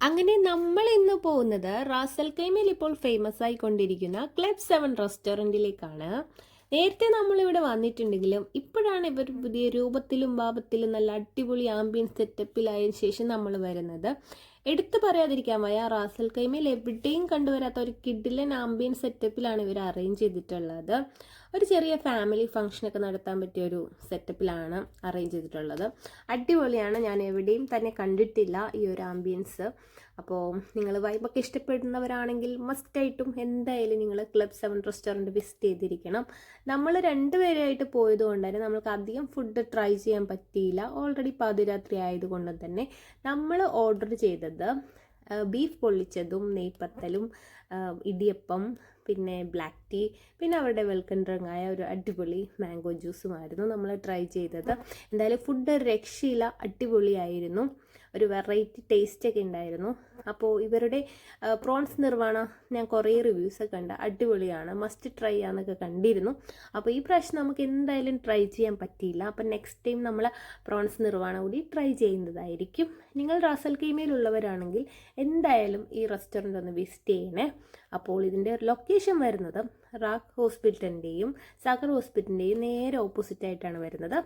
അങ്ങനെ നമ്മൾ ഇന്ന് പോകുന്നത് റാസൽ കൈമയിൽ ഇപ്പോൾ ഫേമസ് ആയിക്കൊണ്ടിരിക്കുന്ന ക്ലബ് 7 റെസ്റ്റോറൻറ്റിലേക്കാണ്. നേരത്തെ നമ്മളിവിടെ വന്നിട്ടുണ്ടെങ്കിലും ഇപ്പോഴാണ് ഇവർ പുതിയ രൂപത്തിലും ഭാവത്തിലും നല്ല അടിപൊളി ആംബിയൻസ് സെറ്റപ്പിലായ ശേഷം നമ്മൾ വരുന്നത്. എടുത്തു പറയാതിരിക്കാൻ വയ്യ, റാസൽ കൈമയിൽ എവിടെയും കണ്ടുവരാത്ത ഒരു കിഡിലൻ ആംബിയൻസ് സെറ്റപ്പിലാണ് ഇവർ അറേഞ്ച് ചെയ്തിട്ടുള്ളത്. ഒരു ചെറിയ ഫാമിലി ഫംഗ്ഷനൊക്കെ നടത്താൻ പറ്റിയ ഒരു സെറ്റപ്പിലാണ് അറേഞ്ച് ചെയ്തിട്ടുള്ളത്. അടിപൊളിയാണ്, ഞാൻ എവിടെയും തന്നെ കണ്ടിട്ടില്ല ഈ ഒരു ആംബിയൻസ്. അപ്പോൾ നിങ്ങൾ വൈബൊക്കെ ഇഷ്ടപ്പെടുന്നവരാണെങ്കിൽ മസ്റ്റായിട്ടും എന്തായാലും നിങ്ങൾ ക്ലബ് 7 റെസ്റ്റോറൻറ്റ് വിസിറ്റ് ചെയ്തിരിക്കണം. നമ്മൾ രണ്ടുപേരായിട്ട് പോയതുകൊണ്ട് തന്നെ നമ്മൾക്ക് അധികം ഫുഡ് ട്രൈ ചെയ്യാൻ പറ്റിയില്ല. ഓൾറെഡി പാതിരാത്രി ആയതുകൊണ്ട് തന്നെ നമ്മൾ ഓർഡർ ചെയ്തത് ബീഫ് പൊള്ളിച്ചതും നെയ്പത്തലും ഇടിയപ്പം, പിന്നെ ബ്ലാക്ക് ടീ, പിന്നെ അവരുടെ വെൽക്കം ഡ്രിങ്ക് ആയ ഒരു അടിപൊളി മാംഗോ ജ്യൂസുമായിരുന്നു നമ്മൾ ട്രൈ ചെയ്തത്. എന്തായാലും ഫുഡ് രക്ഷയില്ല, അടിപൊളിയായിരുന്നു. ഒരു വെറൈറ്റി ടേസ്റ്റൊക്കെ ഉണ്ടായിരുന്നു. അപ്പോൾ ഇവരുടെ പ്രോൺസ് നിർവ്വാണ ഞാൻ കുറേ റിവ്യൂസൊക്കെ കണ്ട് അടിപൊളിയാണ്, മസ്റ്റ് ട്രൈ ആണെന്നൊക്കെ കണ്ടിരുന്നു. അപ്പോൾ ഈ പ്രാവശ്യം നമുക്ക് എന്തായാലും ട്രൈ ചെയ്യാൻ പറ്റിയില്ല. അപ്പോൾ നെക്സ്റ്റ് ടൈം നമ്മൾ പ്രോൺസ് നിർവ്വാണ കൂടി ട്രൈ ചെയ്യുന്നതായിരിക്കും. നിങ്ങൾ റാസൽ കൈമയിലുള്ളവരാണെങ്കിൽ എന്തായാലും ഈ റെസ്റ്റോറൻറ്റ് ഒന്ന് വിസിറ്റ് ചെയ്യണേ. അപ്പോൾ ഇതിൻ്റെ ലൊക്കേഷൻ വരുന്നത് റാക്ക് ഹോസ്പിറ്റലിൻ്റെയും സാഗർ ഹോസ്പിറ്റലിൻ്റെയും നേരെ ഓപ്പോസിറ്റ് ആയിട്ടാണ് വരുന്നത്.